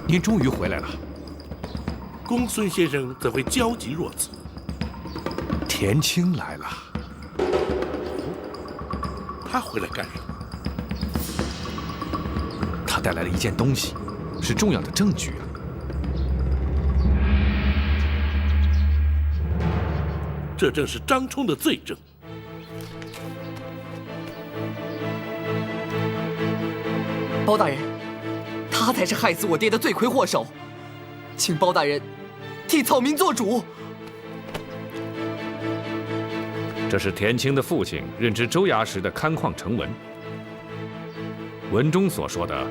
您终于回来了。公孙先生怎会焦急若此？田青来了。他回来干什么？他带来了一件东西，是重要的证据啊。这正是张冲的罪证。包大人，他才是害死我爹的罪魁祸首，请包大人替草民做主。这是田青的父亲任职州衙时的勘矿成文，文中所说的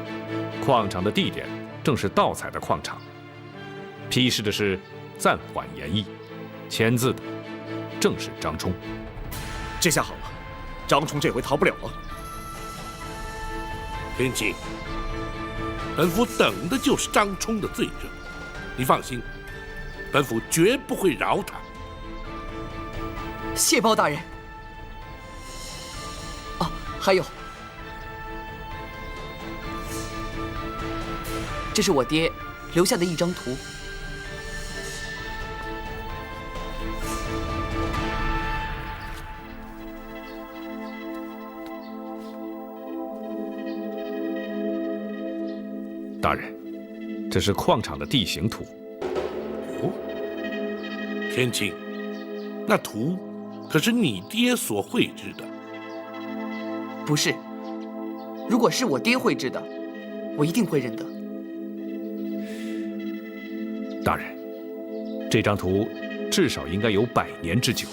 矿场的地点正是盗采的矿场，批示的是暂缓研议，签字的正是张冲。这下好了，张冲这回逃不了了。田青，本府等的就是张冲的罪证，你放心，本府绝不会饶他。谢包大人。哦，还有，这是我爹留下的一张图。大人，这是矿场的地形图。哦，田青，那图可是你爹所绘制的？不是，如果是我爹绘制的，我一定会认得。大人，这张图至少应该有100年之久，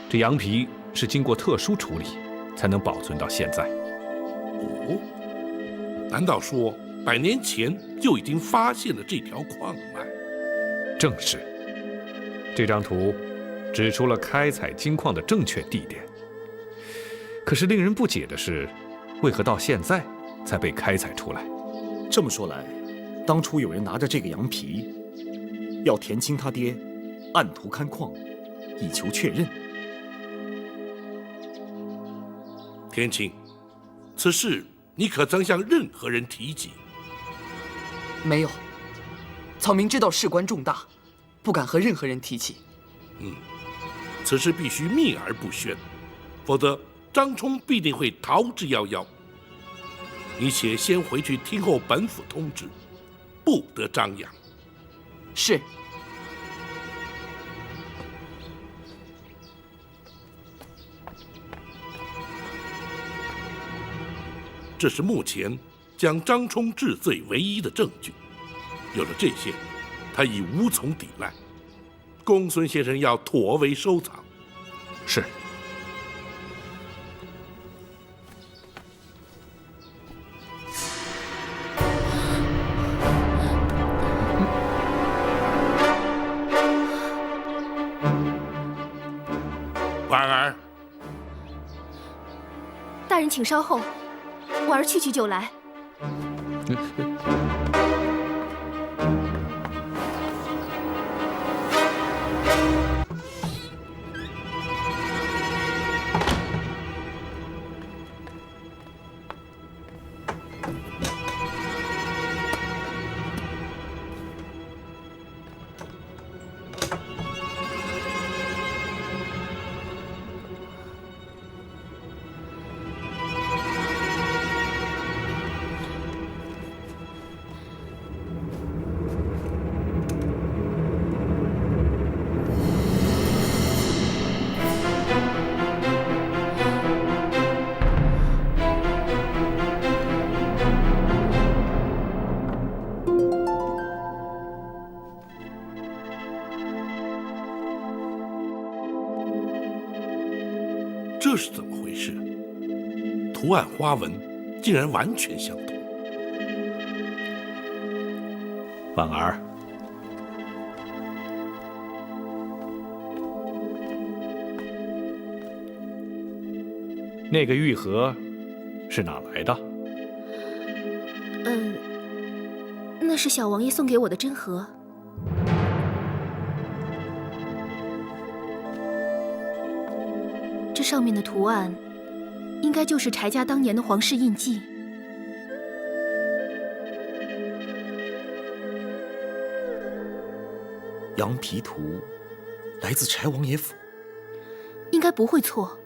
这羊皮是经过特殊处理才能保存到现在。哦，难道说100年前就已经发现了这条矿脉？正是。这张图指出了开采金矿的正确地点。可是令人不解的是，为何到现在才被开采出来？这么说来，当初有人拿着这个羊皮，要田青他爹按图勘矿，以求确认。田青，此事你可曾向任何人提及？没有，草民知道事关重大，不敢和任何人提起。此事必须秘而不宣，否则张冲必定会逃之夭夭。你且先回去听候本府通知，不得张扬。是。这是目前将张冲治罪唯一的证据。有了这些，他已无从抵赖。公孙先生要妥为收藏。是。婉儿，大人请稍后，婉儿去就来。这是怎么回事？图案花纹竟然完全相同。婉儿，那个玉盒是哪来的？那是小王爷送给我的珍盒。这上面的图案，应该就是柴家当年的皇室印记。羊皮图来自柴王爷府，应该不会错。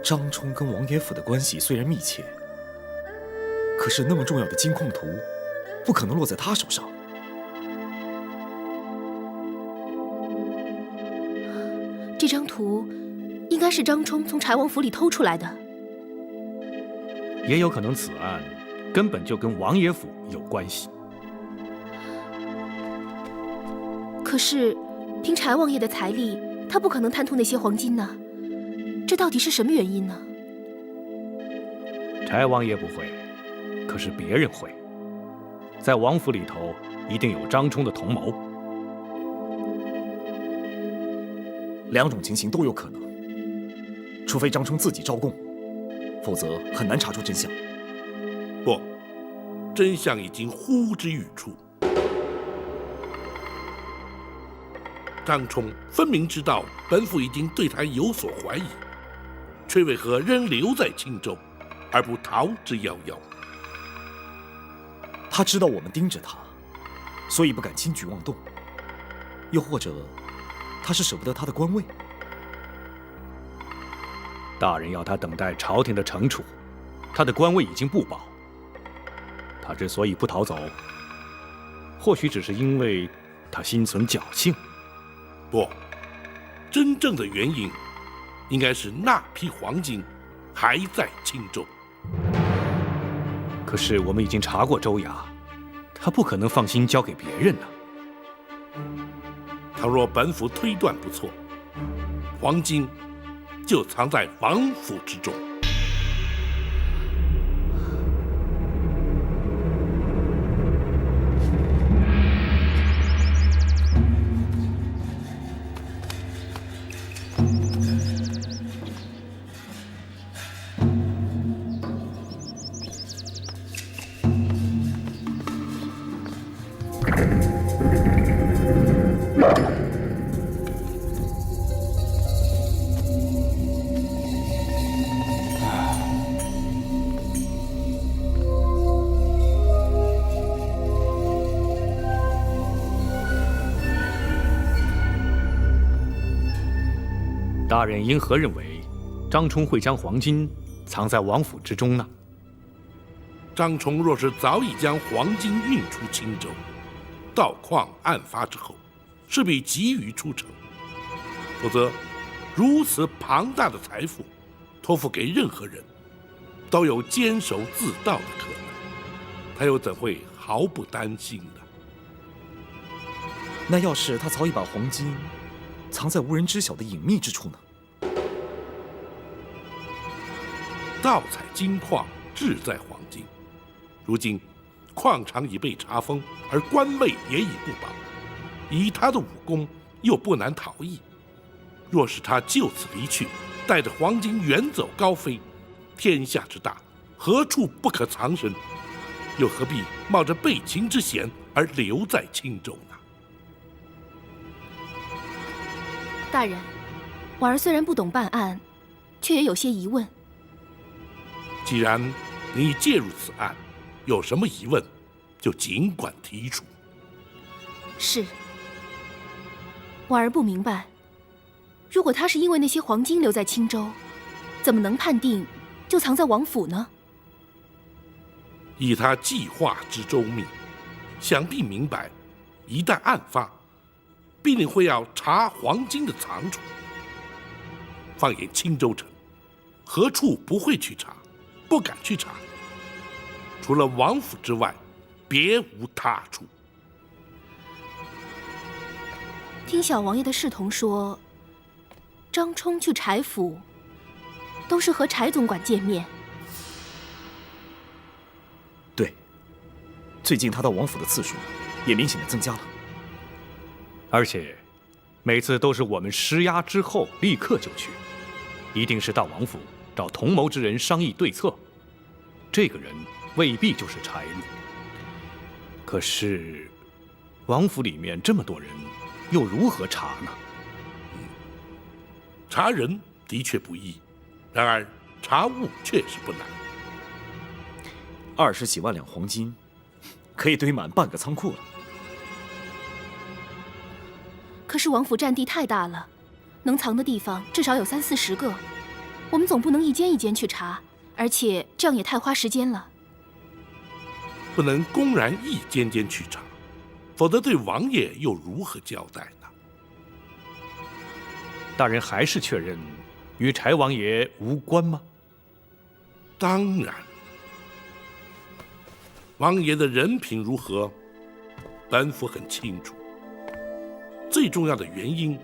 张冲跟王爷府的关系虽然密切，可是那么重要的金矿图，不可能落在他手上。这张图应该是张冲从柴王府里偷出来的。也有可能此案根本就跟王爷府有关系。可是，凭柴王爷的财力，他不可能贪图那些黄金呢。这到底是什么原因呢？柴王爷不会，可是别人会。在王府里头，一定有张冲的同谋。两种情形都有可能，除非张冲自己招供，否则很难查出真相。不，真相已经呼之欲出。张冲分明知道本府已经对他有所怀疑，却为何仍留在青州，而不逃之夭夭？他知道我们盯着他，所以不敢轻举妄动。又或者，他是舍不得他的官位。大人要他等待朝廷的惩处，他的官位已经不保。他之所以不逃走，或许只是因为他心存侥幸。不，真正的原因应该是那批黄金还在青州。可是我们已经查过州衙，他不可能放心交给别人呢。倘若本府推断不错，黄金就藏在王府之中。大人因何认为张冲会将黄金藏在王府之中呢？张冲若是早已将黄金运出青州，盗矿案发之后，势必急于出城。否则，如此庞大的财富，托付给任何人，都有监守自盗的可能。他又怎会毫不担心呢？那要是他早已把黄金藏在无人知晓的隐秘之处呢？盗采金矿志在黄金，如今矿场已被查封，而官位也已不保，以他的武功又不难逃逸。若是他就此离去，带着黄金远走高飞，天下之大，何处不可藏身？又何必冒着被擒之险而留在青州呢？大人，婉儿虽然不懂办案，却也有些疑问。既然你介入此案，有什么疑问，就尽管提出。是。婉儿不明白，如果他是因为那些黄金留在青州，怎么能判定就藏在王府呢？以他计划之周密，想必明白，一旦案发，必定会要查黄金的藏处。放眼青州城，何处不会去查，不敢去查？除了王府之外，别无他处。听小王爷的侍童说，张冲去柴府，都是和柴总管见面。对，最近他到王府的次数也明显的增加了。而且，每次都是我们施压之后立刻就去，一定是到王府找同谋之人商议对策。这个人未必就是柴路。可是，王府里面这么多人，又如何查呢？查人的确不易，然而查物确实不难。20几万两黄金，可以堆满半个仓库了。可是王府占地太大了，能藏的地方至少有30-40个，我们总不能一间一间去查，而且这样也太花时间了。不能公然一间间去查，否则对王爷又如何交代呢？大人还是确认与柴王爷无关吗？当然，王爷的人品如何，本府很清楚。最重要的原因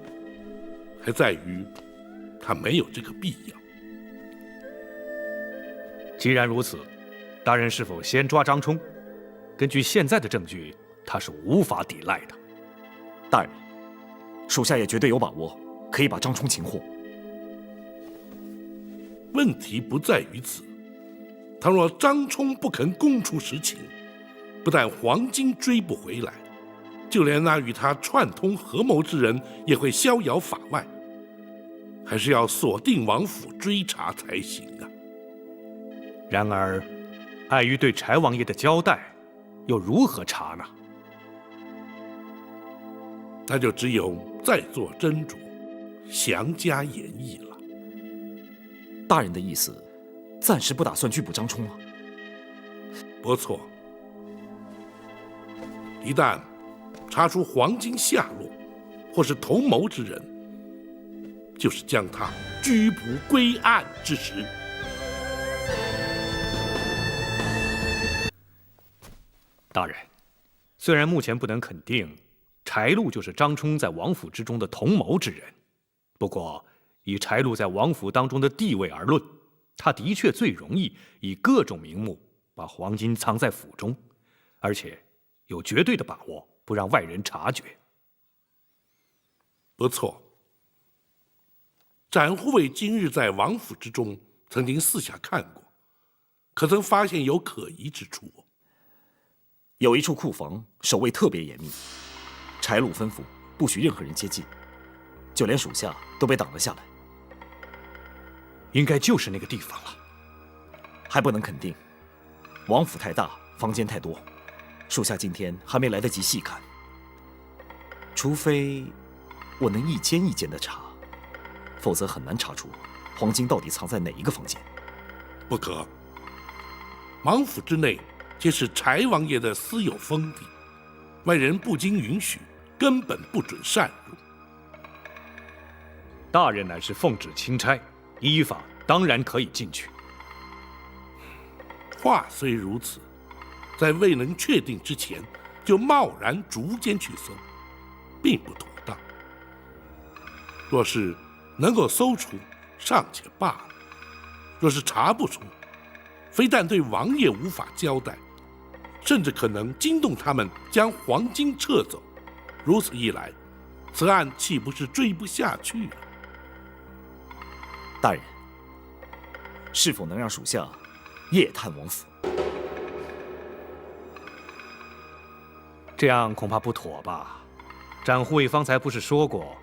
还在于他没有这个必要。既然如此，大人是否先抓张冲？根据现在的证据，他是无法抵赖的。大人，属下也绝对有把握，可以把张冲擒获。问题不在于此，倘若张冲不肯供出实情，不但黄金追不回来，就连那与他串通合谋之人也会逍遥法外，还是要锁定王府追查才行啊。然而，碍于对柴王爷的交代，又如何查呢？那就只有再做斟酌，详加研议了。大人的意思，暂时不打算拘捕张冲吗？不错，一旦查出黄金下落，或是同谋之人，就是将他拘捕归案之时。大人，虽然目前不能肯定柴禄就是张冲在王府之中的同谋之人，不过以柴禄在王府当中的地位而论，他的确最容易以各种名目把黄金藏在府中，而且有绝对的把握不让外人察觉。不错，展护卫今日在王府之中曾经四下看过，可曾发现有可疑之处？有一处库房守卫特别严密，柴禄吩咐不许任何人接近，就连属下都被挡了下来。应该就是那个地方了。还不能肯定，王府太大，房间太多，属下今天还没来得及细看。除非我能一间一间的查，否则很难查出黄金到底藏在哪一个房间。不可，王府之内皆是柴王爷的私有封地，外人不经允许，根本不准擅入。大人乃是奉旨钦差，依法当然可以进去。话虽如此，在未能确定之前，就贸然逐间去搜，并不妥当。若是能够搜出，尚且罢了；若是查不出，非但对王爷无法交代，甚至可能惊动他们将黄金撤走。如此一来，此案岂不是追不下去了？大人，是否能让属下夜探王府？这样恐怕不妥吧？展护卫方才不是说过，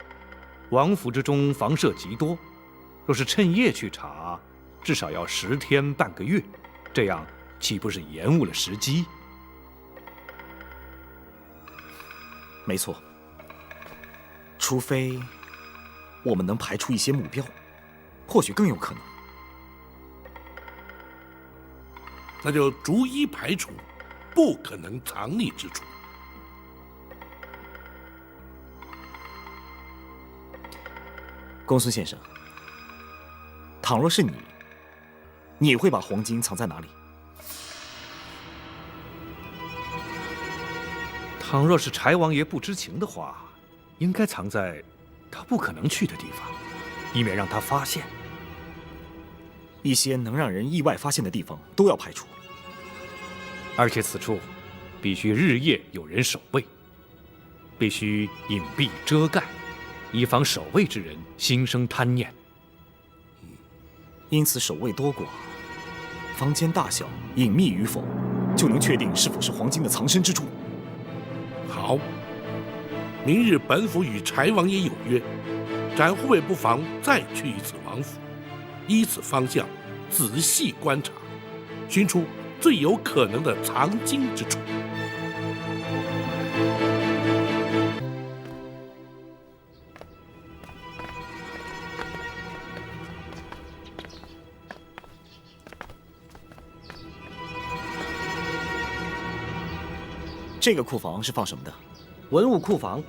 王府之中房舍极多，若是趁夜去查，至少要10天半个月，这样岂不是延误了时机？没错，除非我们能排除一些目标，或许更有可能。那就逐一排除不可能藏匿之处。公孙先生，倘若是你，你会把黄金藏在哪里？倘若是柴王爷不知情的话，应该藏在他不可能去的地方，以免让他发现。一些能让人意外发现的地方都要排除。而且此处必须日夜有人守卫，必须隐蔽遮盖，以防守卫之人心生贪念。因此，守卫多寡、房间大小、隐秘与否，就能确定是否是黄金的藏身之处。好，明日本府与柴王爷有约，展护卫不妨再去一次王府，依此方向仔细观察，寻出最有可能的藏金之处。这个库房是放什么的？文物库房。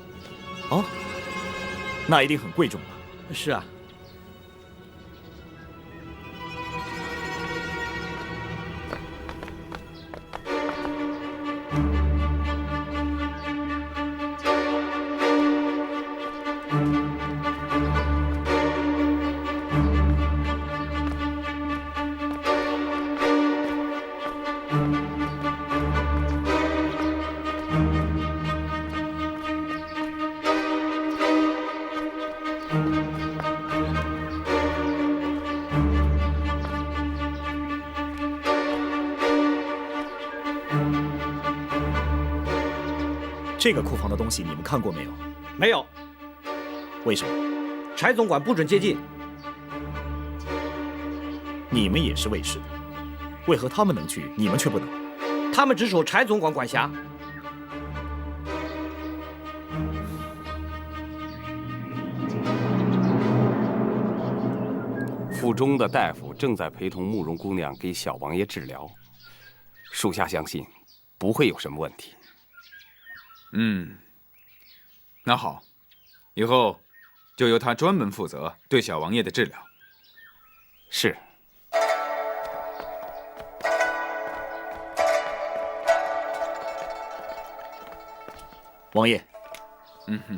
哦，那一定很贵重吧？是啊。这个库房的东西你们看过没有？没有，为什么？柴总管不准接近。你们也是卫士，为何他们能去，你们却不能？他们只受柴总管管辖。府中的大夫正在陪同慕容姑娘给小王爷治疗，属下相信不会有什么问题。那好，以后就由他专门负责对小王爷的治疗。是。王爷，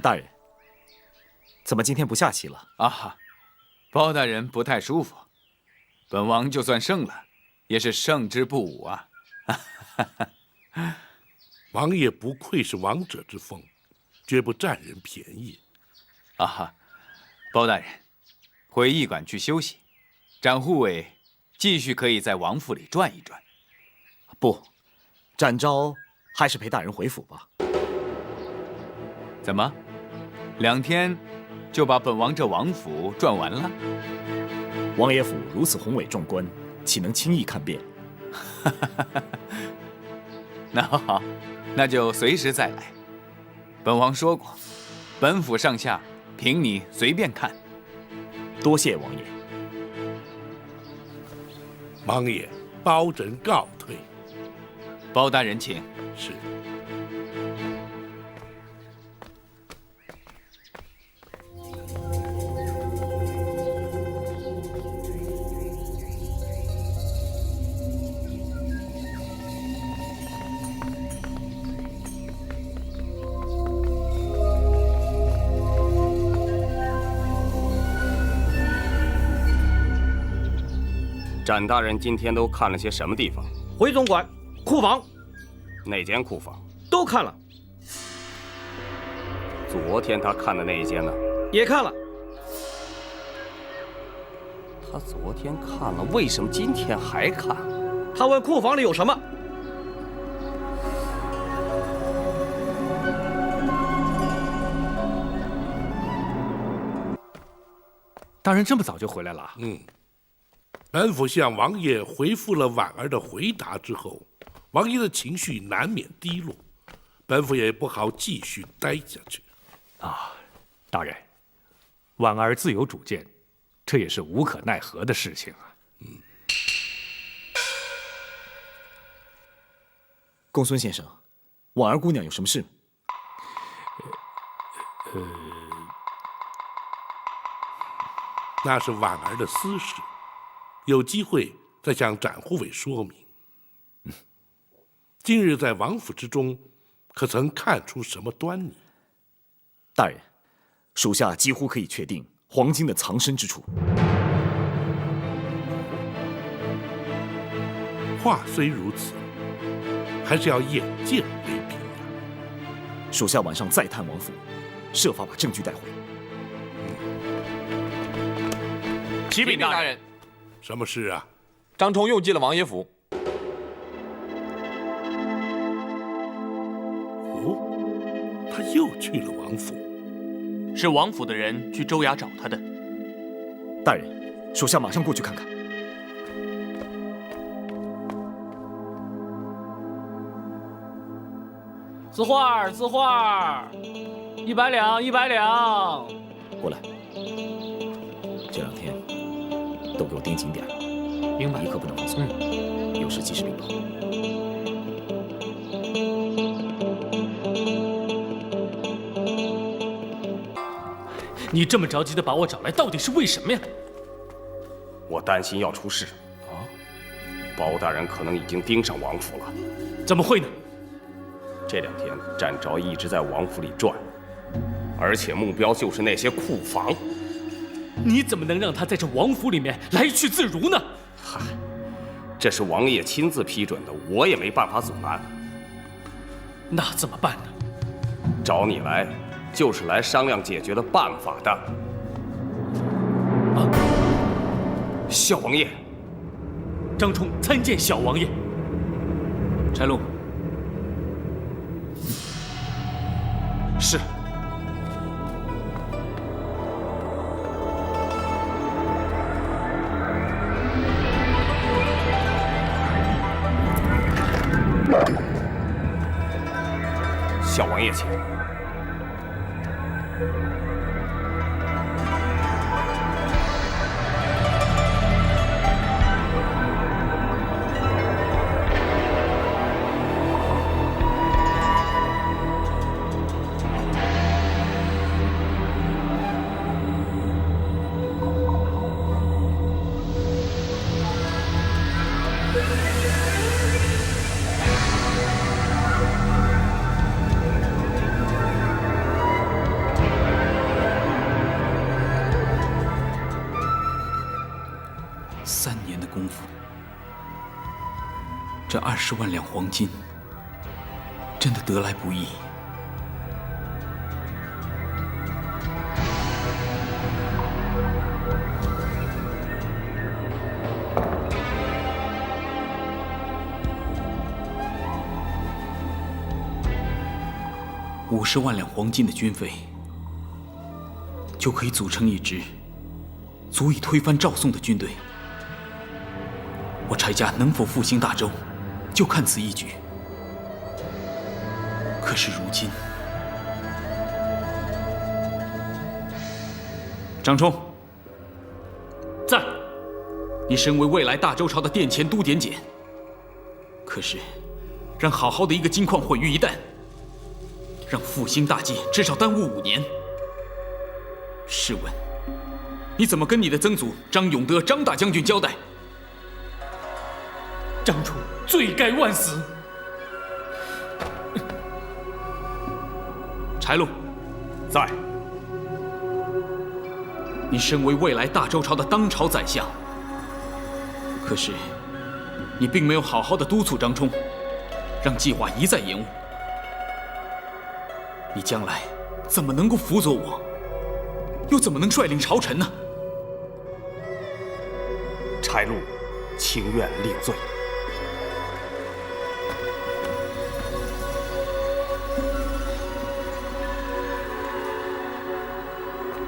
大人，怎么今天不下棋了？啊，包大人不太舒服，本王就算胜了，也是胜之不武啊。王爷不愧是王者之风，绝不占人便宜。包大人，回驿馆去休息，展护卫继续可以在王府里转一转。不，展昭还是陪大人回府吧。怎么，2天就把本王这王府转完了？王爷府如此宏伟壮观，岂能轻易看遍？那好，那就随时再来。本王说过，本府上下凭你随便看。多谢王爷。王爷，包拯告退。包大人请。是。展大人今天都看了些什么地方？回总管，库房。哪间库房？都看了。昨天他看的那一间呢？也看了。他昨天看了，为什么今天还看？他问库房里有什么。大人这么早就回来了？本府向王爷回复了婉儿的回答之后，王爷的情绪难免低落，本府也不好继续待下去。大人，婉儿自有主见，这也是无可奈何的事情啊。公孙先生，婉儿姑娘有什么事？那是婉儿的私事，有机会再向展护卫说明。今日在王府之中，可曾看出什么端倪？大人，属下几乎可以确定黄金的藏身之处。话虽如此，还是要眼见为凭啊。属下晚上再探王府，设法把证据带回。启禀大人，什么事啊？张冲又进了王爷府。哦，他又去了王府。是王府的人去州衙找他的。大人，属下马上过去看看。字画，100两，100两。过来，这2天都给我盯紧点，明白，一刻不能放松，有事及时禀报。你这么着急的把我找来，到底是为什么呀？我担心要出事啊！包大人可能已经盯上王府了。怎么会呢？这2天展昭一直在王府里转，而且目标就是那些库房。你怎么能让他在这王府里面来去自如呢？嗨，这是王爷亲自批准的，我也没办法阻拦。那怎么办呢？找你来，就是来商量解决的办法的。啊！小王爷，张冲参见小王爷。柴路。是。小王爷请。3年的功夫，这20万两黄金，真的得来不易。50万两黄金的军费，就可以组成一支足以推翻赵宋的军队。我柴家能否复兴大周，就看此一举。可是如今，张冲，在。你身为未来大周朝的殿前都点检，可是让好好的一个金矿毁于一旦，让复兴大计至少耽误5年。试问，你怎么跟你的曾祖张永德张大将军交代？张冲罪该万死。柴路，在。你身为未来大周朝的当朝宰相，可是你并没有好好的督促张冲，让计划一再延误。你将来怎么能够辅佐我，又怎么能率领朝臣呢？柴路，情愿领罪。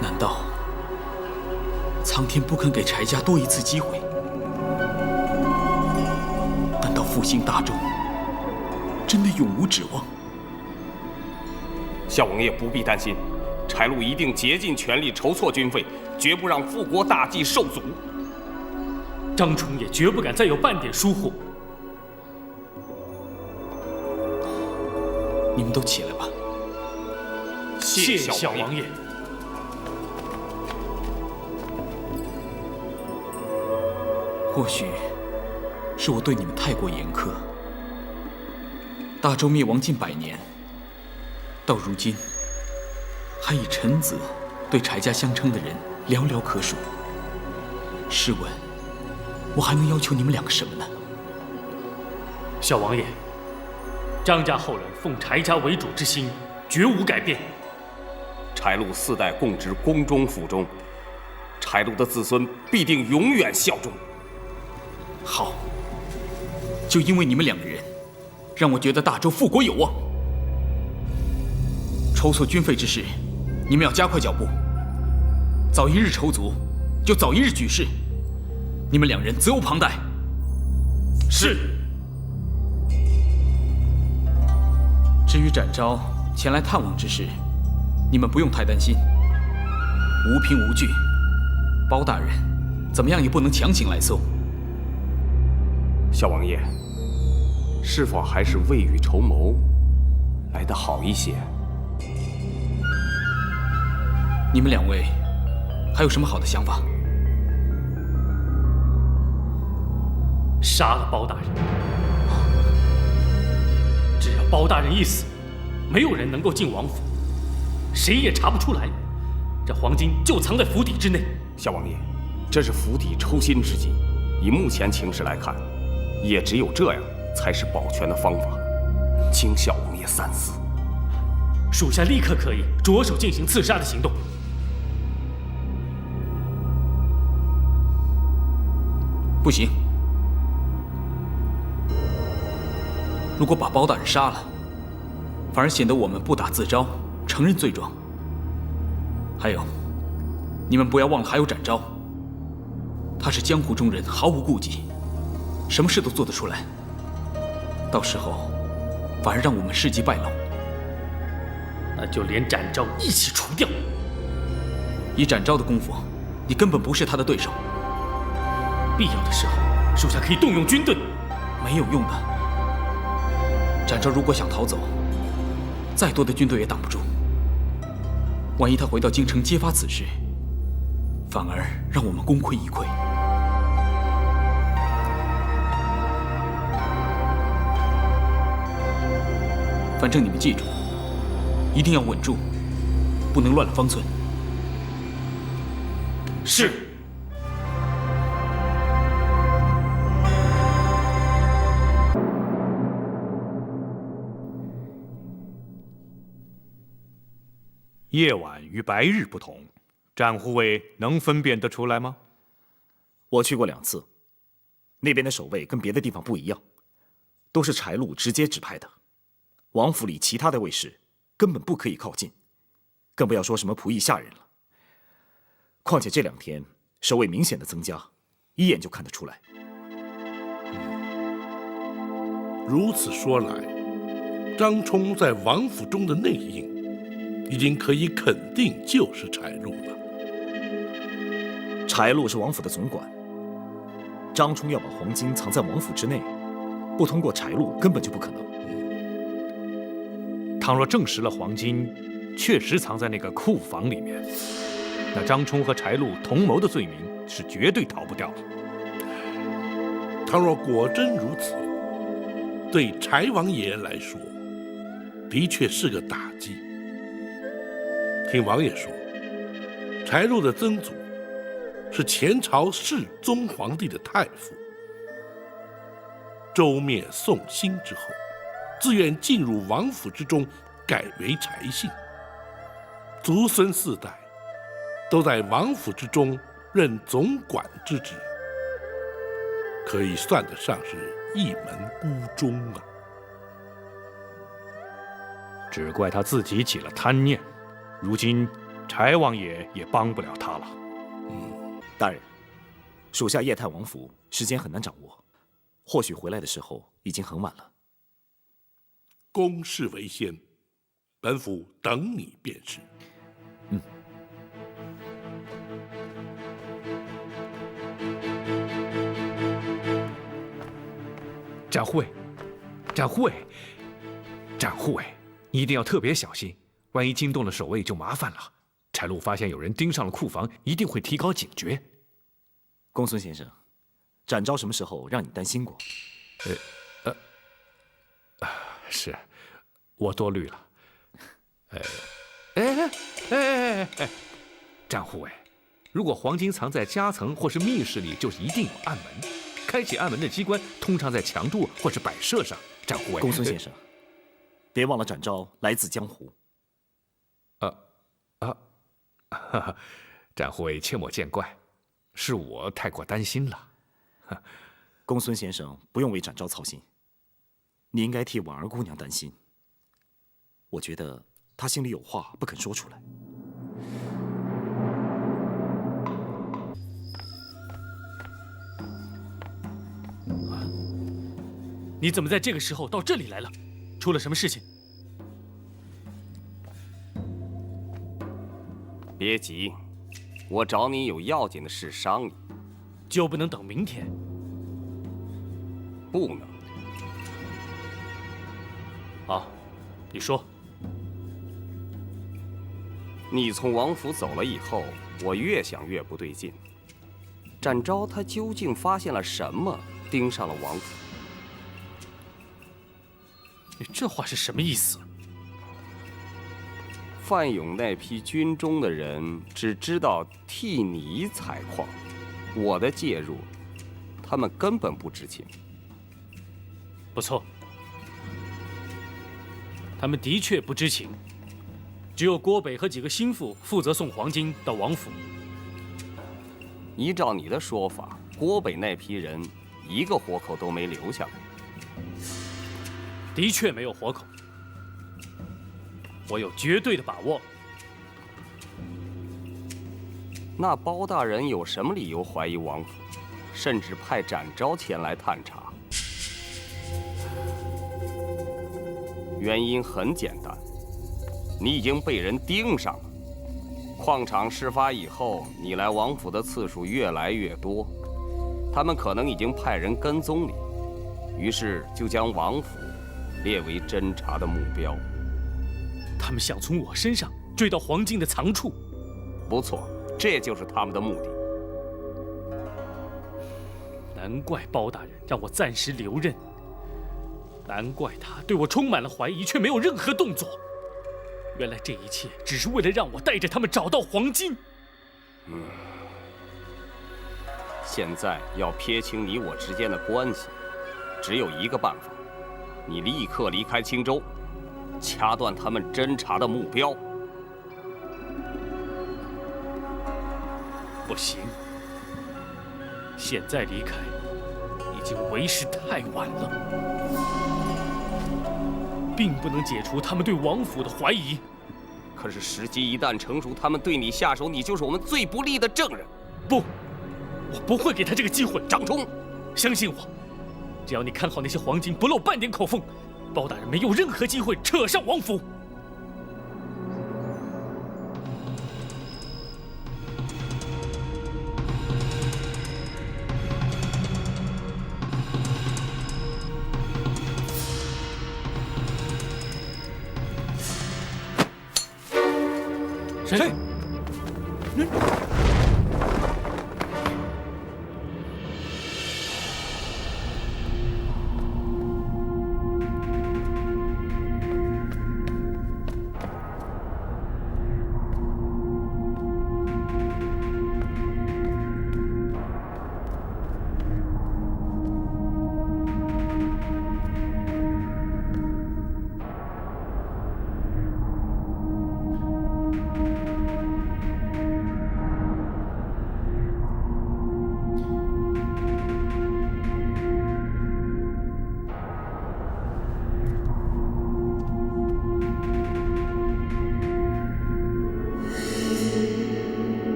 难道苍天不肯给柴家多一次机会？难道复兴大周真的永无指望？小王爷不必担心，柴路一定竭尽全力筹措军费，绝不让复国大计受阻。张冲也绝不敢再有半点疏忽。你们都起来吧。谢小王爷。或许是我对你们太过严苛。大周灭亡近100年，到如今，还以臣子对柴家相称的人寥寥可数。试问，我还能要求你们2个什么呢？小王爷，张家后人奉柴家为主之心绝无改变。柴路4代供职宫中府中，柴路的子孙必定永远效忠。好，就因为你们2个人，让我觉得大周复国有望。筹措军费之事，你们要加快脚步，早一日筹足，就早一日举事。你们2人责无旁贷。是。至于展昭前来探望之事，你们不用太担心，无凭无据，包大人怎么样也不能强行来搜。小王爷，是否还是未雨绸缪来得好一些？你们两位还有什么好的想法？杀了包大人。只要包大人一死，没有人能够进王府，谁也查不出来，这黄金就藏在府邸之内。小王爷，这是府邸抽薪之计，以目前情势来看，也只有这样才是保全的方法，请小王爷三思。属下立刻可以着手进行刺杀的行动。不行，如果把包大人杀了，反而显得我们不打自招，承认罪状。还有，你们不要忘了还有展昭，他是江湖中人，毫无顾忌，什么事都做得出来。到时候，反而让我们事迹败露。那就连展昭一起除掉。以展昭的功夫，你根本不是他的对手。必要的时候，属下可以动用军队。没有用的。展昭如果想逃走，再多的军队也挡不住。万一他回到京城揭发此事，反而让我们功亏一篑。反正你们记住，一定要稳住，不能乱了方寸。是。夜晚与白日不同，展护卫能分辨得出来吗？我去过2次，那边的守卫跟别的地方不一样，都是柴禄直接指派的。王府里其他的卫士根本不可以靠近，更不要说什么仆役下人了。况且这2天守卫明显的增加，一眼就看得出来。如此说来，张冲在王府中的内应，已经可以肯定就是柴禄了。柴禄是王府的总管，张冲要把黄金藏在王府之内，不通过柴禄根本就不可能。倘若证实了黄金确实藏在那个库房里面，那张冲和柴禄同谋的罪名是绝对逃不掉的。倘若果真如此，对柴王爷来说，的确是个打击。听王爷说，柴禄的曾祖是前朝世宗皇帝的太傅，周灭宋兴之后，自愿进入王府之中，改为柴姓，祖孙4代都在王府之中任总管之职，可以算得上是一门孤宗啊。只怪他自己起了贪念，如今柴王爷也帮不了他了。大人，属下夜探王府，时间很难掌握，或许回来的时候已经很晚了。公事为先，本府等你便是。展护卫，展护卫，展护卫，你一定要特别小心，万一惊动了守卫就麻烦了。柴禄发现有人盯上了库房，一定会提高警觉。公孙先生，展昭什么时候让你担心过？是，我多虑了。展护卫，如果黄金藏在夹层或是密室里，就是一定有暗门。开启暗门的机关通常在墙柱或是摆设上。展护卫，公孙先生，别忘了展昭来自江湖。展护卫切莫见怪，是我太过担心了。公孙先生不用为展昭操心，你应该替婉儿姑娘担心。我觉得她心里有话不肯说出来。你怎么在这个时候到这里来了？出了什么事情？别急，我找你有要紧的事商议。就不能等明天？不能。好，你说。你从王府走了以后，我越想越不对劲。展昭他究竟发现了什么，盯上了王府？你这话是什么意思？范勇那批军中的人只知道替你采矿，我的介入，他们根本不知情。不错，他们的确不知情。只有郭北和几个心腹负责送黄金到王府。依照你的说法，郭北那批人一个活口都没留下来。的确没有活口，我有绝对的把握。那包大人有什么理由怀疑王府，甚至派展昭前来探查？原因很简单，你已经被人盯上了。矿场事发以后，你来王府的次数越来越多，他们可能已经派人跟踪你，于是就将王府列为侦查的目标。他们想从我身上追到黄金的藏处。不错，这就是他们的目的。难怪包大人让我暂时留任，难怪他对我充满了怀疑，却没有任何动作。原来这一切只是为了让我带着他们找到黄金。现在要撇清你我之间的关系，只有一个办法，你立刻离开青州，掐断他们侦查的目标。不行，现在离开已经为时太晚了，并不能解除他们对王府的怀疑。可是时机一旦成熟，他们对你下手，你就是我们最不利的证人。不，我不会给他这个机会。张冲，相信我，只要你看好那些黄金，不露半点口缝，包大人没有任何机会扯上王府。谁？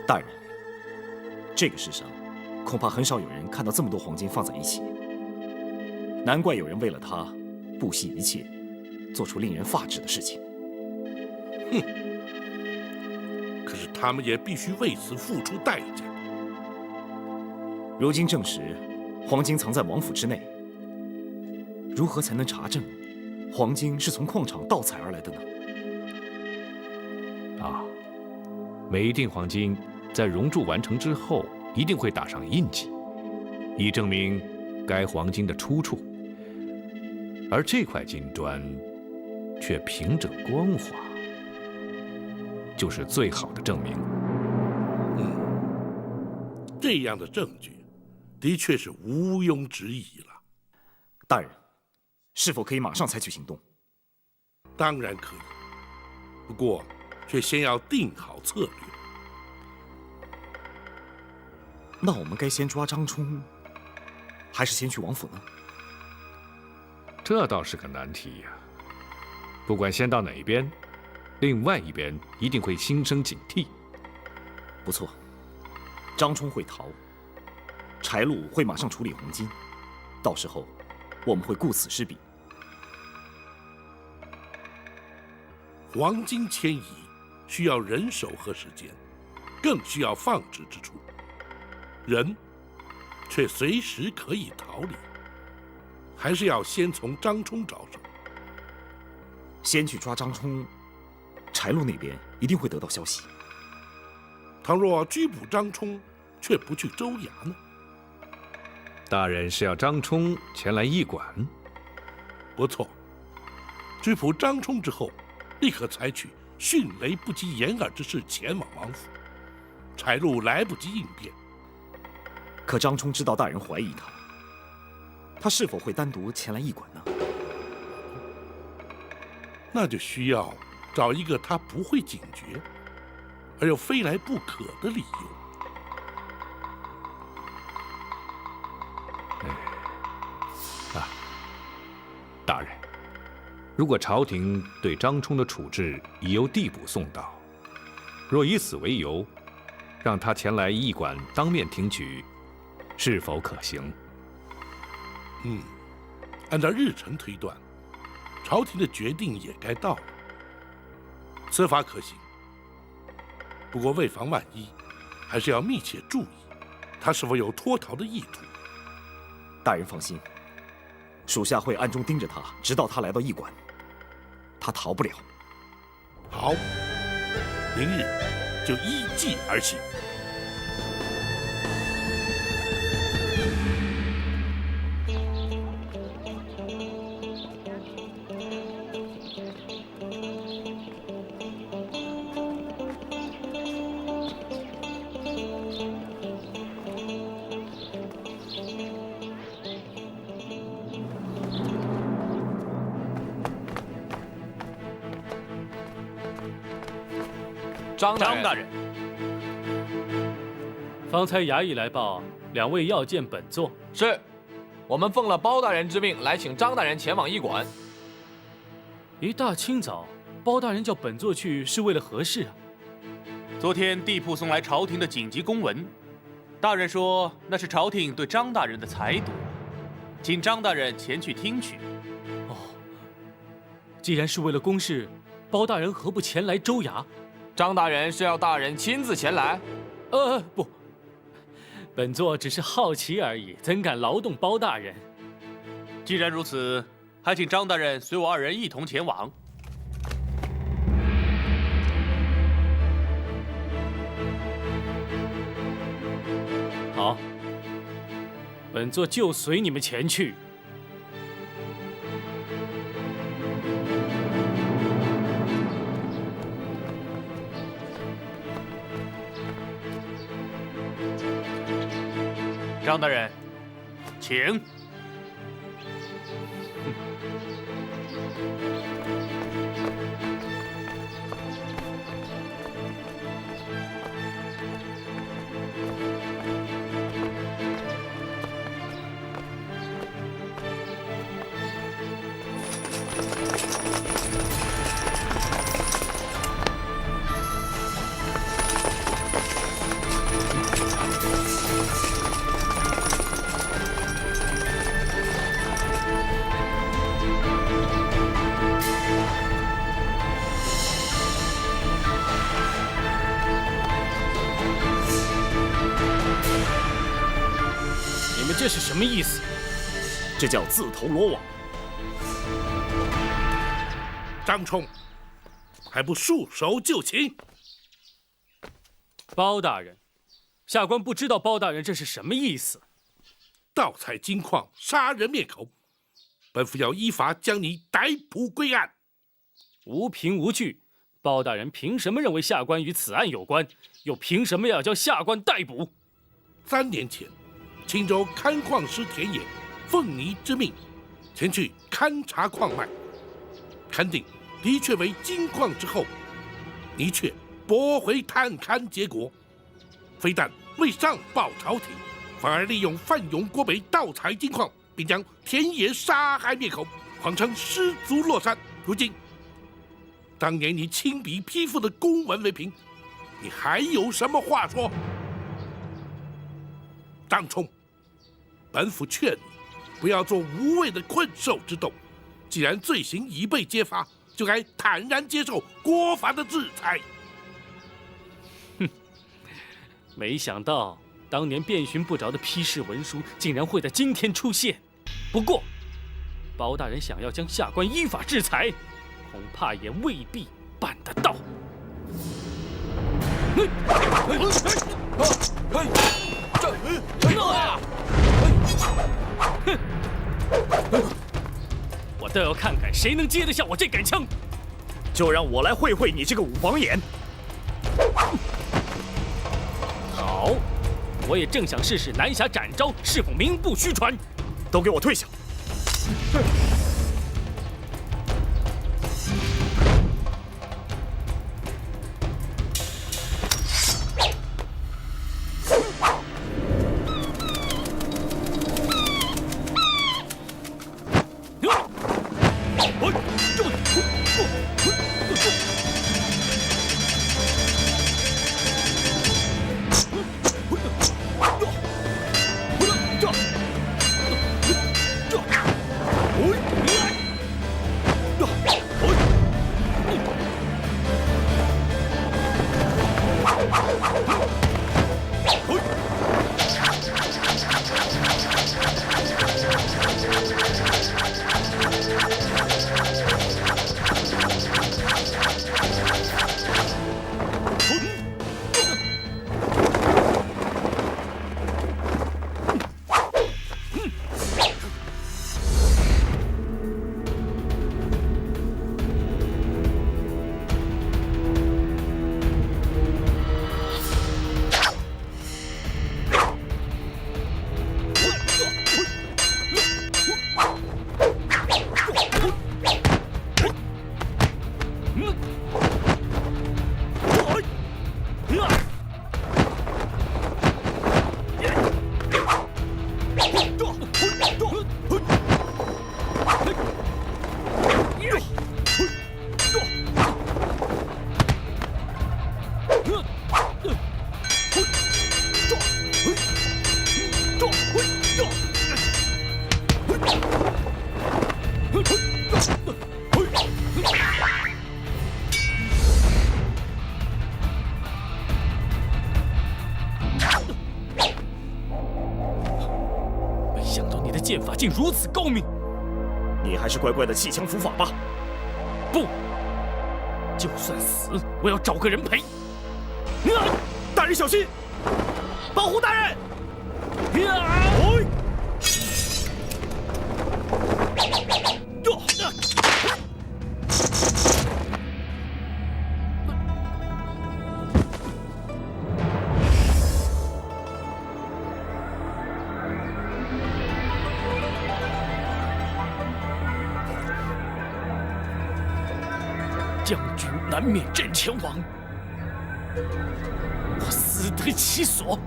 大人，这个世上恐怕很少有人看到这么多黄金放在一起，难怪有人为了它不惜一切，做出令人发指的事情。哼！可是他们也必须为此付出代价。如今证实，黄金藏在王府之内，如何才能查证黄金是从矿场盗采而来的呢？每一锭黄金在熔铸完成之后，一定会打上印记，以证明该黄金的出处。而这块金砖却平整光滑，就是最好的证明。这样的证据，的确是毋庸置疑了。大人，是否可以马上采取行动？当然可以，不过却先要定好策略。那我们该先抓张冲，还是先去王府呢？这倒是个难题呀。不管先到哪一边，另外一边一定会心生警惕。不错，张冲会逃，柴禄会马上处理黄金，到时候我们会顾此失彼。黄金迁移需要人手和时间，更需要放置之处，人却随时可以逃离，还是要先从张冲着手。先去抓张冲，柴禄那边一定会得到消息。倘若拘捕张冲，却不去州衙呢？大人是要张冲前来驿馆？不错，拘捕张冲之后，立刻采取迅雷不及掩耳之势前往王府，柴禄来不及应变。可张冲知道大人怀疑他，他是否会单独前来驿馆呢？那就需要找一个他不会警觉，而又非来不可的理由。大人，如果朝廷对张冲的处置已由地补送到，若以此为由，让他前来驿馆当面听取，是否可行？按照日程推断，朝廷的决定也该到了。此法可行，不过为防万一，还是要密切注意他是否有脱逃的意图。大人放心，属下会暗中盯着他，直到他来到驿馆，他逃不了。好，明日就依计而行。张大人，方才衙役来报，两位要见本座。是，我们奉了包大人之命来请张大人前往驿馆。一大清早，包大人叫本座去是为了何事啊？昨天地铺送来朝廷的紧急公文，大人说那是朝廷对张大人的裁夺，请张大人前去听取。哦，既然是为了公事，包大人何不前来州衙？张大人是要大人亲自前来？不，本座只是好奇而已，怎敢劳动包大人？既然如此，还请张大人随我二人一同前往。好，本座就随你们前去。张大人，请。这是什么意思？这叫自投罗网。张冲，还不束手就擒！包大人，下官不知道包大人这是什么意思。盗采金矿，杀人灭口，本府要依法将你逮捕归案。无凭无据，包大人凭什么认为下官与此案有关？又凭什么要将下官逮捕？3年前，青州勘矿师田野奉你之命，前去勘察矿脉，勘定的确为金矿之后，你却驳回探勘结果，非但未上报朝廷，反而利用范永、郭北盗采金矿，并将田野杀害灭口，谎称失足落山。如今，当年你亲笔批复的公文为凭，你还有什么话说？张冲，本府劝你不要做无谓的困兽之斗。既然罪行已被揭发，就该坦然接受国法的制裁。哼，没想到当年遍寻不着的批示文书，竟然会在今天出现。不过，包大人想要将下官依法制裁，恐怕也未必办得到。我倒要看看谁能接得下我这杆枪。就让我来会会你这个五房眼。好，我也正想试试南侠展昭是否名不虚传。都给我退下！剑法竟如此高明，你还是乖乖的弃枪伏法吧。不，就算死，我要找个人陪。大人小心！保护大人！将军难免阵前亡，我死得其所。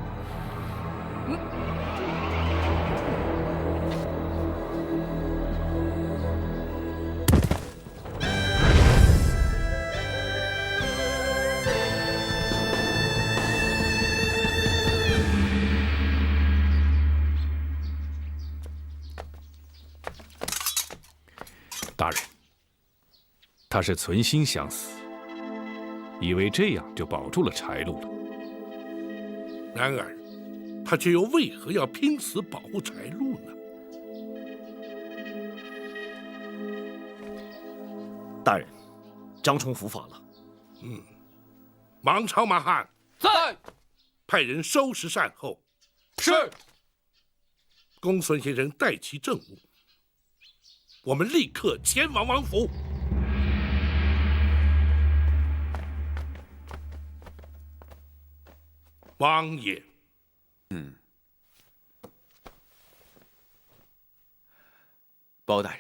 大人，他是存心想死，以为这样就保住了柴路了。然而，他却又为何要拼死保护柴路呢？大人，张冲伏法了。芒超马汉在，派人收拾善后。是。公孙先生带齐政务，我们立刻前往王府。王爷。包大人，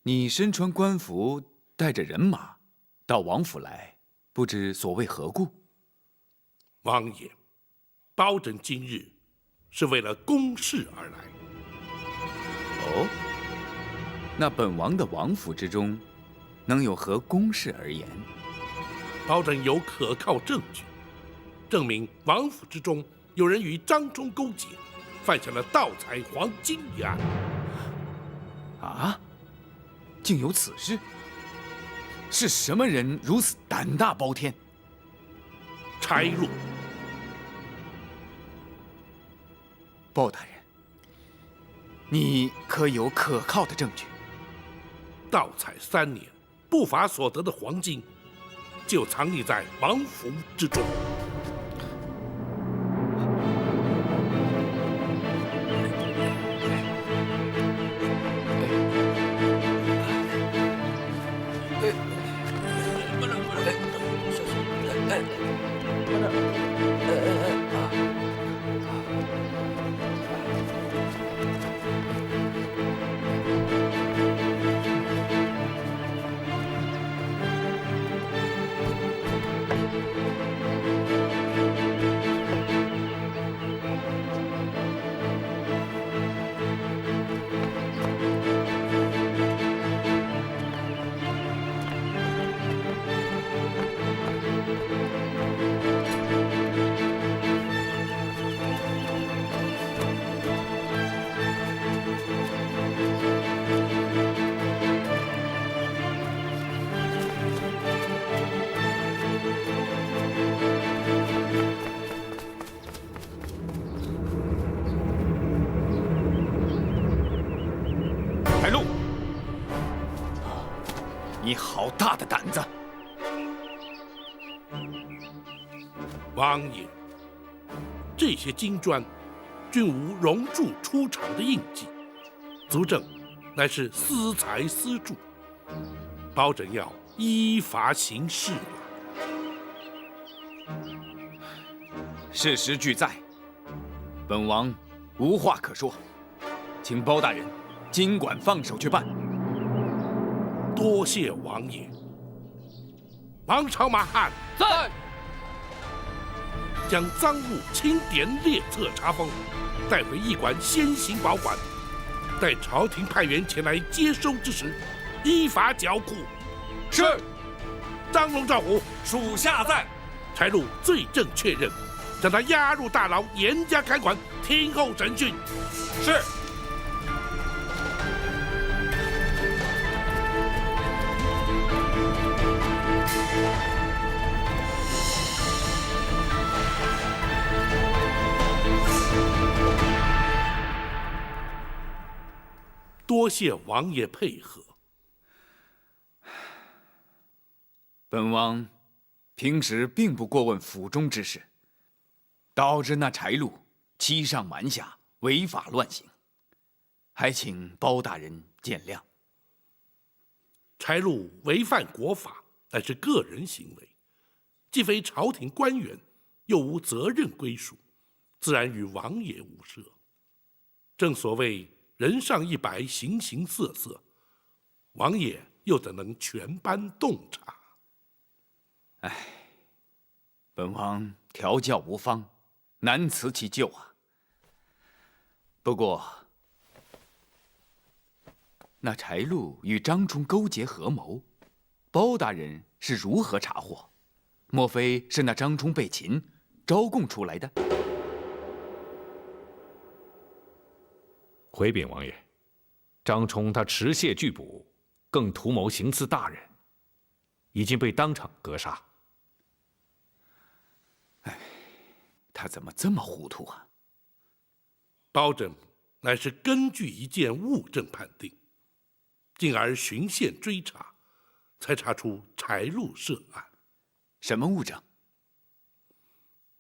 你身穿官服，带着人马，到王府来，不知所谓何故？王爷，包拯今日是为了公事而来。哦，那本王的王府之中，能有何公事而言？包拯有可靠证据，证明王府之中有人与张冲勾结，犯下了盗采黄金一案。啊，竟有此事？是什么人如此胆大包天？柴禄。包大人，你可有可靠的证据？盗采3年，不法所得的黄金，就藏匿在王府之中。你好大的胆子！王爷，这些金砖均无熔铸出厂的印记，足证乃是私财私铸，包拯要依法行事了。事实俱在，本王无话可说，请包大人尽管放手去办。多谢王爷。王朝马汉在。将赃物清点列册查封，带回驿馆先行保管，待朝廷派员前来接收之时，依法缴库。是。张龙赵虎，属下在。柴禄罪证确认，将他押入大牢，严加看管，听候审讯。是。多谢王爷配合。本王平时并不过问府中之事，导致那柴禄欺上瞒下，违法乱行，还请包大人见谅。柴禄违犯国法，乃是个人行为，既非朝廷官员，又无责任归属，自然与王爷无涉。正所谓人上一白，形形色色，王爷又怎能全班洞察？唉，本王调教无方，难辞其咎啊。不过，那柴禄与张冲勾结合谋，包大人是如何查获？莫非是那张冲被擒，招供出来的？回禀王爷，张冲他持械拒捕，更图谋行刺大人，已经被当场格杀。哎，他怎么这么糊涂啊？包拯乃是根据一件物证判定，进而循线追查，才查出柴禄涉案。什么物证？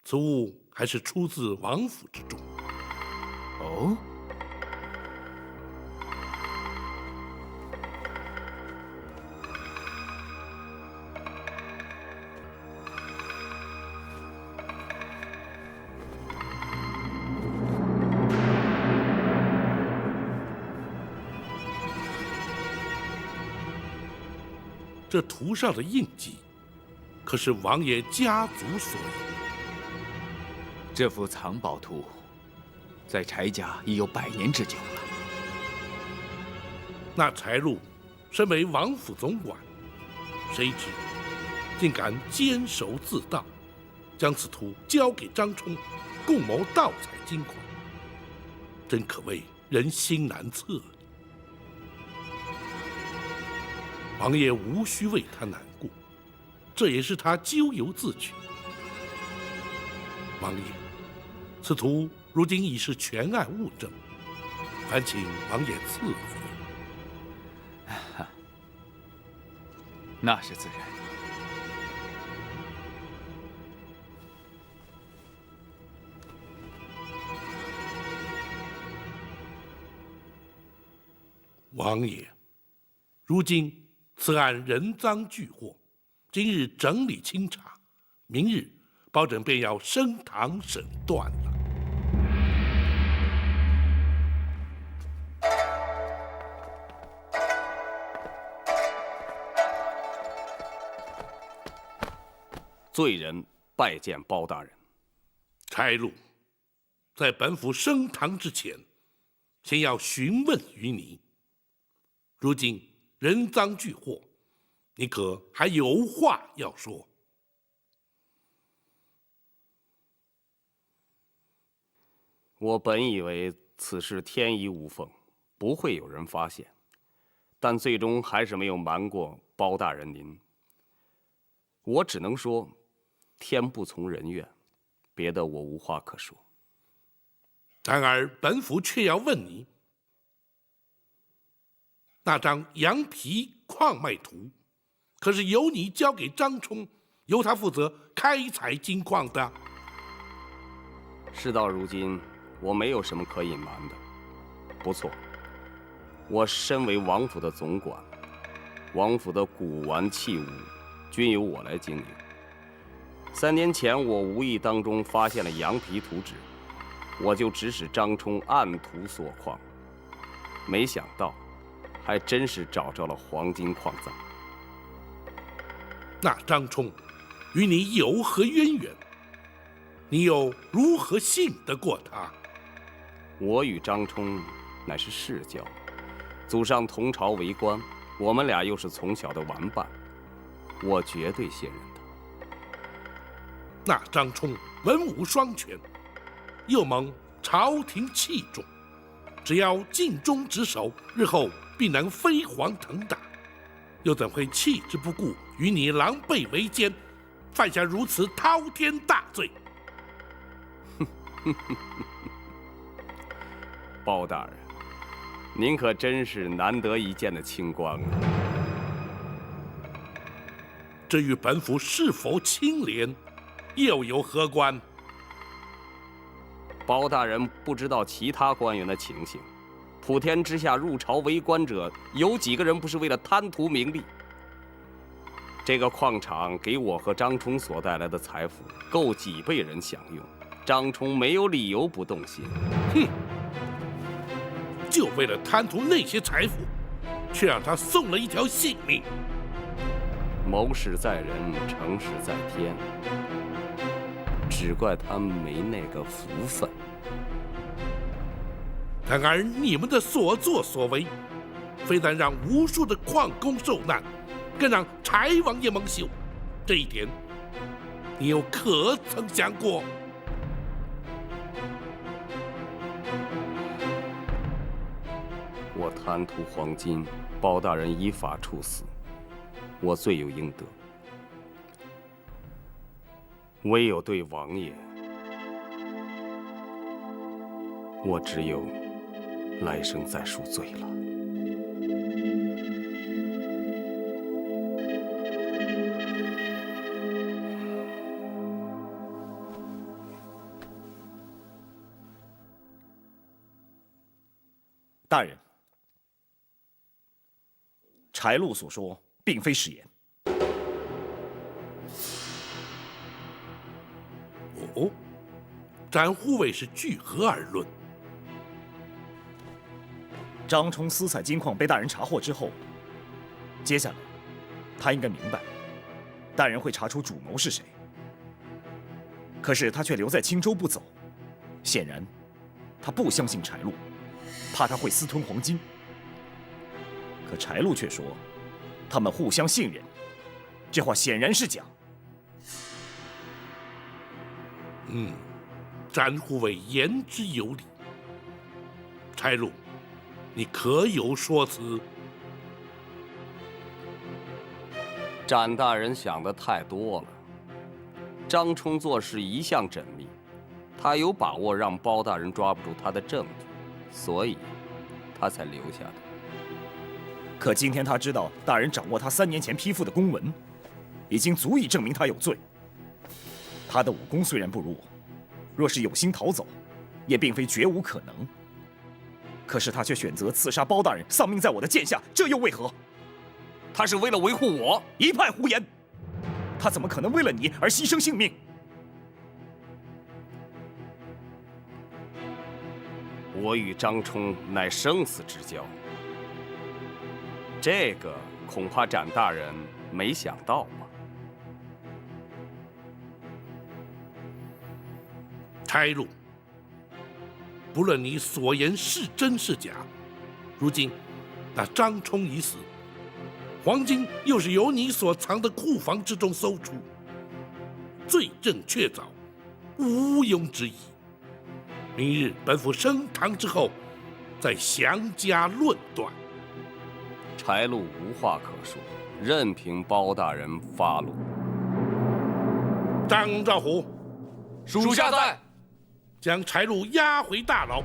此物还是出自王府之中。哦。这图上的印记，可是王爷家族所有。这幅藏宝图，在柴家已有100年之久了。那柴禄身为王府总管，谁知竟敢监守自盗，将此图交给张冲，共谋盗采金矿，真可谓人心难测。王爷无需为他难过，这也是他咎由自取。王爷，此图如今已是全案物证，烦请王爷赐回。那是自然。王爷，如今此案人赃俱获，今日整理清查，明日包拯便要升堂审断了。罪人拜见包大人。柴禄，在本府升堂之前，先要询问于你。如今人赃俱获，你可还有话要说？我本以为此事天衣无缝，不会有人发现，但最终还是没有瞒过包大人您。我只能说，天不从人愿，别的我无话可说。然而本府却要问你，那张羊皮矿脉图，可是由你交给张冲，由他负责开采金矿的？事到如今，我没有什么可隐瞒的。不错，我身为王府的总管，王府的古玩器物均由我来经营。3年前，我无意当中发现了羊皮图纸，我就指使张冲按图索矿，没想到还真是找着了黄金矿藏。那张冲与你有何渊源？你又如何信得过他？我与张冲乃是世交，祖上同朝为官，我们俩又是从小的玩伴，我绝对信任他。那张冲文武双全，又蒙朝廷器重，只要尽忠职守，日后必能飞黄腾达，又怎会弃之不顾，与你狼狈为奸，犯下如此滔天大罪？包大人，您可真是难得一见的清官啊！这与本府是否清廉，又有何关？包大人不知道其他官员的情形，普天之下入朝为官者，有几个人不是为了贪图名利？这个矿场给我和张冲所带来的财富，够几辈人享用。张冲没有理由不动心。哼！就为了贪图那些财富，却让他送了一条性命。谋事在人，成事在天，只怪他没那个福分。然而你们的所作所为，非但让无数的矿工受难，更让柴王爷蒙羞。这一点，你又可曾想过？我贪图黄金，包大人依法处死，我罪有应得。唯有对王爷，我只有来生再赎罪了。大人，柴禄所说并非实言。哦，展护卫是据何而论？张冲私采金矿被大人查获之后，接下来他应该明白，大人会查出主谋是谁。可是他却留在青州不走，显然，他不相信柴禄，怕他会私吞黄金。可柴禄却说，他们互相信任，这话显然是假。詹护卫言之有理。柴禄，你可有说辞？展大人想的太多了。张冲做事一向缜密，他有把握让包大人抓不住他的证据，所以他才留下的。可今天他知道大人掌握他3年前批复的公文，已经足以证明他有罪。他的武功虽然不如我，若是有心逃走，也并非绝无可能。可是他却选择刺杀包大人，丧命在我的剑下，这又为何？他是为了维护我？一派胡言！他怎么可能为了你而牺牲性命？我与张冲乃生死之交，这个恐怕展大人没想到吧？柴禄，不论你所言是真是假，如今那张冲已死，黄金又是由你所藏的库房之中搜出，罪证确凿，毋庸置疑。明日本府升堂之后，再详加论断。柴禄无话可说，任凭包大人发落。张兆虎，属下在。将柴禄押回大牢，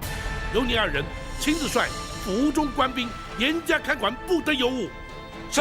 由你2人亲自率府中官兵严加看管，不得有误。是。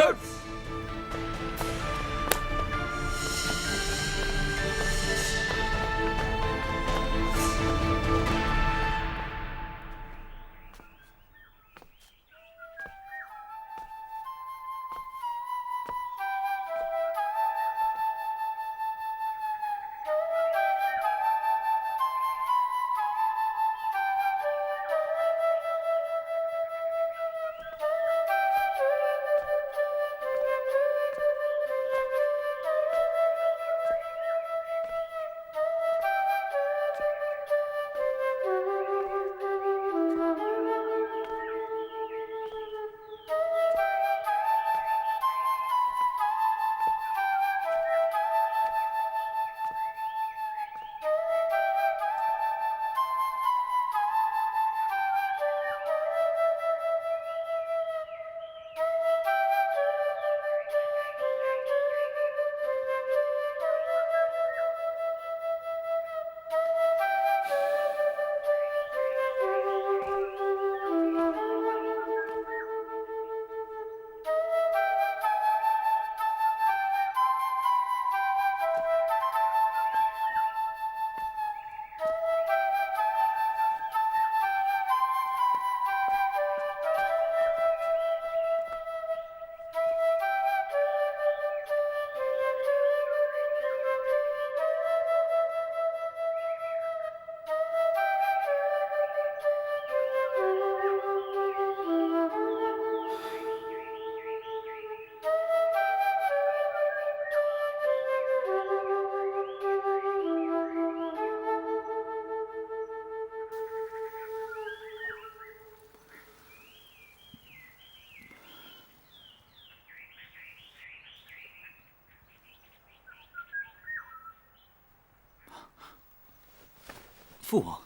父王，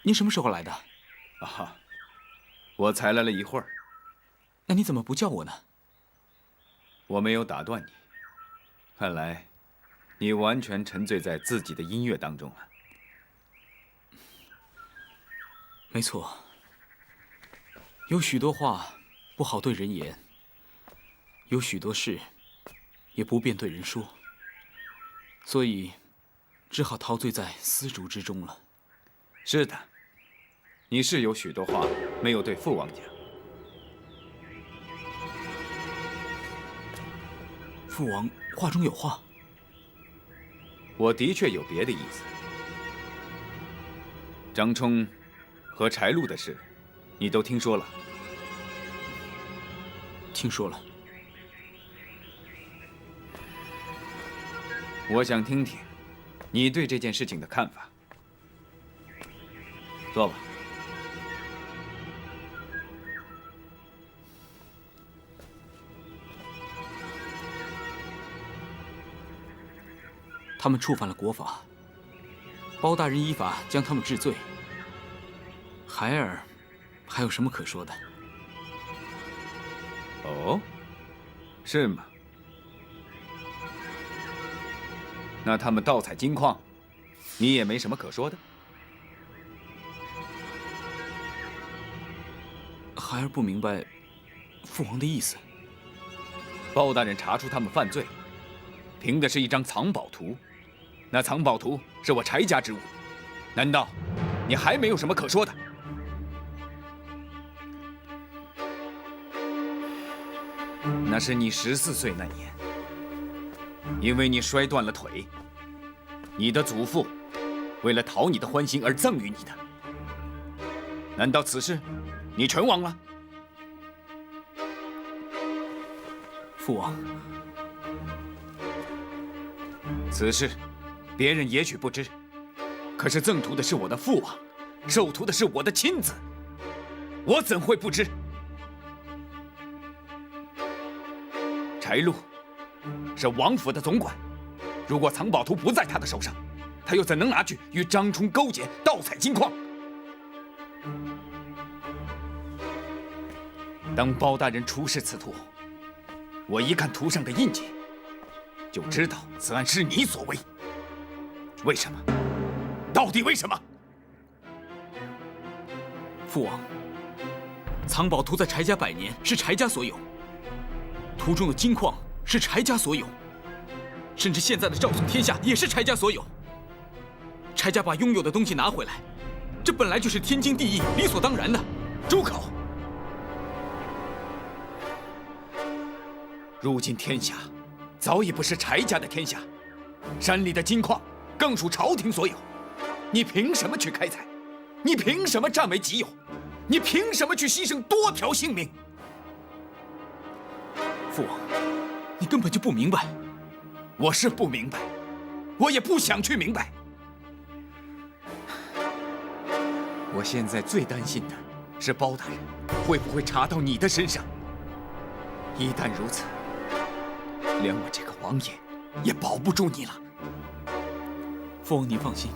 您什么时候来的？啊，我才来了一会儿。那你怎么不叫我呢？我没有打断你，看来你完全沉醉在自己的音乐当中了。没错，有许多话不好对人言，有许多事也不便对人说，所以只好陶醉在丝竹之中了。是的，你是有许多话没有对父王讲。父王话中有话。我的确有别的意思。张冲和柴禄的事，你都听说了？听说了。我想听听你对这件事情的看法。坐吧。他们触犯了国法，包大人依法将他们治罪。孩儿还有什么可说的？哦，是吗？那他们盗采金矿，你也没什么可说的？孩儿不明白父王的意思。包大人查出他们犯罪，凭的是一张藏宝图，那藏宝图是我柴家之物，难道你还没有什么可说的？那是你14岁那年，因为你摔断了腿，你的祖父为了讨你的欢心而赠予你的。难道此事你全忘了？父王，此事别人也许不知，可是赠图的是我的父王，受图的是我的亲子，我怎会不知？柴禄是王府的总管，如果藏宝图不在他的手上，他又怎能拿去与张冲勾结盗采金矿？当包大人出示此图，我一看图上的印记，就知道此案是你所为。为什么？到底为什么？父王，藏宝图在柴家100年，是柴家所有。图中的金矿是柴家所有，甚至现在的赵宋天下也是柴家所有。柴家把拥有的东西拿回来，这本来就是天经地义、理所当然的。住口！如今天下早已不是柴家的天下，山里的金矿更属朝廷所有。你凭什么去开采？你凭什么占为己有？你凭什么去牺牲多条性命？父王，你根本就不明白。我是不明白，我也不想去明白。我现在最担心的是包大人会不会查到你的身上。一旦如此，连我这个王爷也保不住你了。父王，您放心，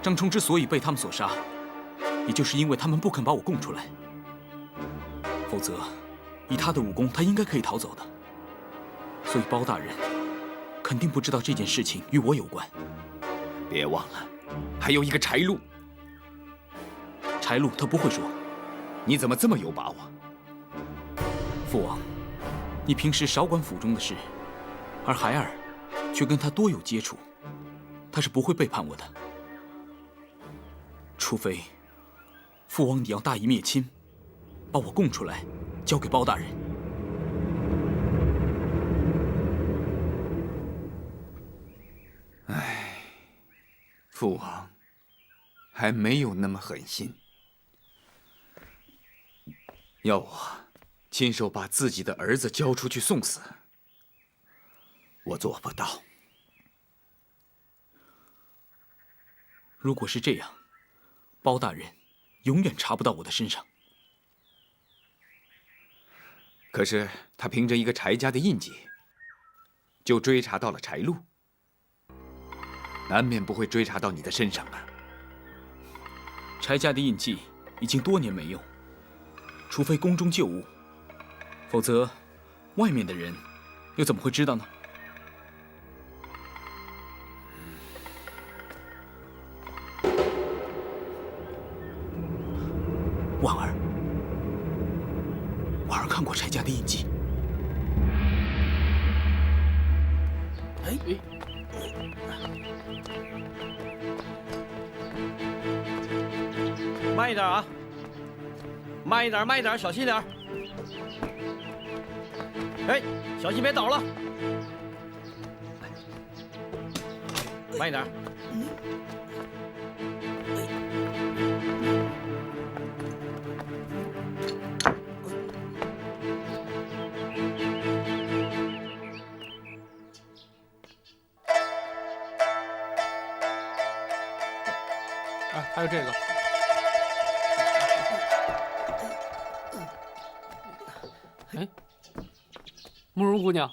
张冲之所以被他们所杀，也就是因为他们不肯把我供出来。否则，以他的武功，他应该可以逃走的。所以包大人肯定不知道这件事情与我有关。别忘了，还有一个柴禄。柴禄他不会说。你怎么这么有把握？父王，你平时少管府中的事，而孩儿却跟他多有接触，他是不会背叛我的。除非父王你要大义灭亲，把我供出来，交给包大人。唉，父王还没有那么狠心。要我亲手把自己的儿子交出去送死，我做不到。如果是这样，包大人永远查不到我的身上。可是他凭着一个柴家的印记，就追查到了柴禄，难免不会追查到你的身上啊。柴家的印记已经多年没用，除非宫中旧物，否则外面的人又怎么会知道呢？婉儿，婉儿看过柴家的印记。慢一点啊！慢一点，慢一点，小心点。哎，小心别倒了。慢一点。哎，还有这个。哎，慕容姑娘，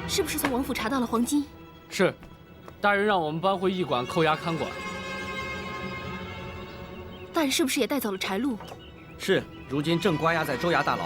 是不是从王府查到了黄金？是，大人让我们搬回驿馆扣押看管。大人是不是也带走了柴禄？是，如今正关押在州衙大牢。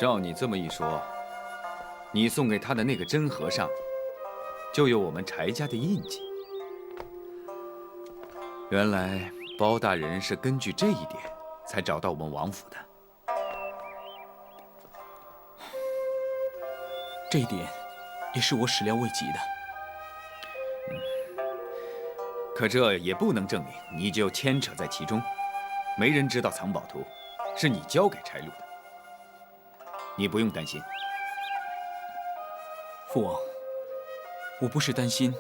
照你这么一说，你送给他的那个真和尚，就有我们柴家的印记。原来包大人是根据这一点才找到我们王府的。这一点也是我始料未及的。可这也不能证明你就牵扯在其中。没人知道藏宝图是你交给柴禄的。你不用担心，父王，我不是担心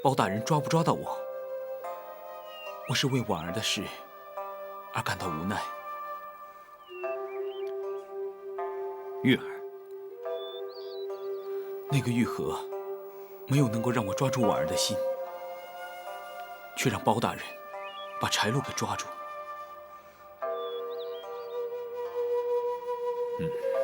包大人抓不抓到我，我是为婉儿的事而感到无奈。玉儿，那个玉盒没有能够让我抓住婉儿的心，却让包大人把柴禄给抓住。嗯。